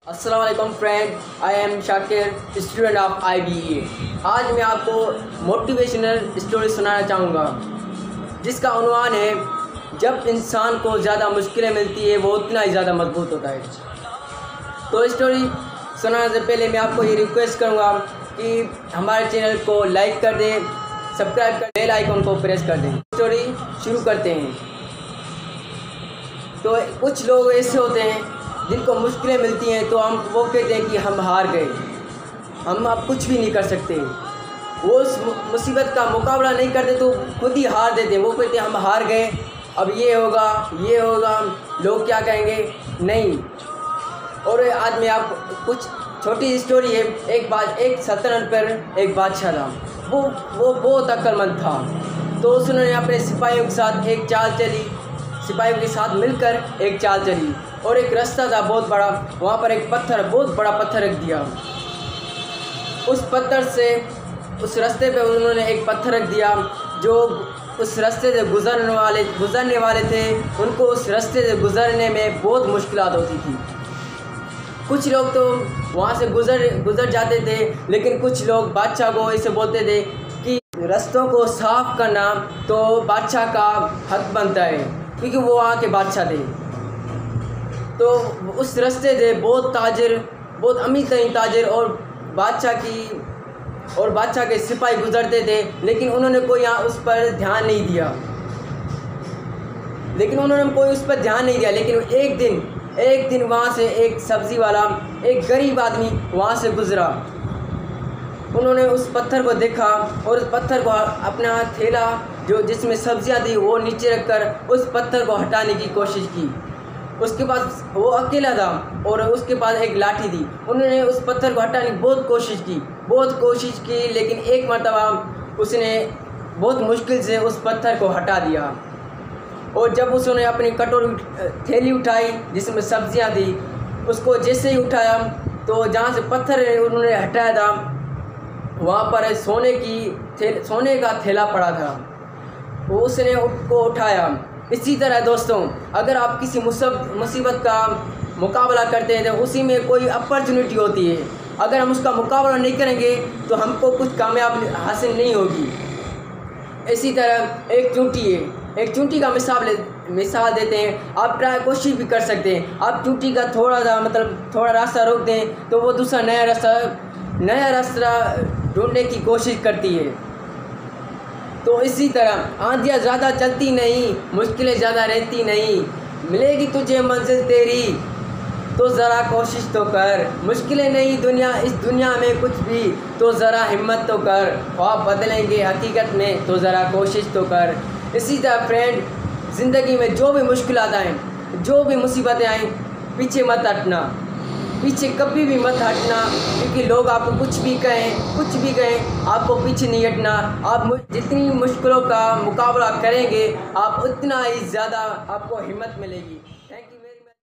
अस्सलाम वालेकुम friend, I am Shakir, student of IBA। आज मैं आपको मोटिवेशनल स्टोरी सुनाना चाहूँगा जिसका उन्वान है जब इंसान को ज़्यादा मुश्किलें मिलती है वो उतना ही ज़्यादा मजबूत होता है। तो स्टोरी सुनाने से पहले मैं आपको ये रिक्वेस्ट करूँगा कि हमारे चैनल को लाइक कर दें, सब्सक्राइब कर, बेल आइकन को प्रेस कर दें। स्टोरी शुरू करते हैं। तो कुछ लोग ऐसे होते हैं जिनको मुश्किलें मिलती हैं तो हम वो कहते हैं कि हम हार गए, हम अब कुछ भी नहीं कर सकते। वो उस मुसीबत का मुकाबला नहीं करते तो खुद ही हार देते हैं। वो कहते हैं हम हार गए, अब ये होगा, लोग क्या कहेंगे, नहीं। और आज मैं आप कुछ छोटी स्टोरी है। एक सल्तनत पर एक बादशाह था। वो बहुत अक्लमंद था। तो उसने अपने सिपाहियों के साथ एक चाल चली, सिपाहियों के साथ मिलकर एक चाल चली और एक रास्ता था बहुत बड़ा, वहाँ पर एक बहुत बड़ा पत्थर रख दिया। उस रास्ते पे उन्होंने एक पत्थर रख दिया। जो उस रास्ते से गुज़रने वाले थे उनको उस रास्ते से गुज़रने में बहुत मुश्किलात होती थी। कुछ लोग तो वहाँ से गुज़र जाते थे, लेकिन कुछ लोग बादशाह को ऐसे बोलते थे कि रास्तों को साफ़ करना तो बादशाह का हक बनता है, क्योंकि वो वहाँ के बादशाह थे। तो उस रास्ते से बहुत अमीर तरीन ताजिर और बादशाह के सिपाही गुजरते थे, लेकिन उन्होंने कोई उस पर ध्यान नहीं दिया। लेकिन एक दिन वहाँ से एक सब्ज़ी वाला, एक गरीब आदमी वहाँ से गुज़रा। उन्होंने उस पत्थर को देखा और उस पत्थर को अपना थैला जिसमें सब्जियाँ थी वो नीचे रखकर उस पत्थर को हटाने की कोशिश की। उसके पास वो अकेला था और उसके पास एक लाठी थी। उन्होंने उस पत्थर को हटाने की बहुत कोशिश की, लेकिन एक मर्तबा उसने बहुत मुश्किल से उस पत्थर को हटा दिया। और जब उसने अपनी थैली उठाई जिसमें सब्जियां थी, उसको जैसे ही उठाया तो जहाँ से पत्थर उन्होंने हटाया था वहाँ पर सोने का थैला पड़ा था। वो उसने उसको उठाया। इसी तरह दोस्तों, अगर आप किसी मुसीबत का मुकाबला करते हैं तो उसी में कोई अपॉर्चुनिटी होती है। अगर हम उसका मुकाबला नहीं करेंगे तो हमको कुछ कामयाबी हासिल नहीं होगी। इसी तरह एक चूंटी का मिसाल देते हैं। आप कोशिश भी कर सकते हैं। आप चूंटी का थोड़ा रास्ता रोक दें तो वो दूसरा नया रास्ता ढूंढने की कोशिश करती है। तो इसी तरह आंधियाँ ज़्यादा चलती नहीं, मुश्किलें ज़्यादा रहती नहीं। मिलेगी तुझे मंजिल तेरी तो ज़रा कोशिश तो कर। मुश्किलें नहीं इस दुनिया में कुछ भी, तो ज़रा हिम्मत तो कर। ख्वाब बदलेंगे हकीकत में तो ज़रा कोशिश तो कर। इसी तरह फ्रेंड, ज़िंदगी में जो भी मुश्किलात आएँ, जो भी मुसीबतें आएँ, पीछे कभी भी मत हटना, क्योंकि लोग आपको कुछ भी कहें, आपको पीछे नहीं हटना। आप जितनी मुश्किलों का मुकाबला करेंगे आप उतना ही ज़्यादा आपको हिम्मत मिलेगी।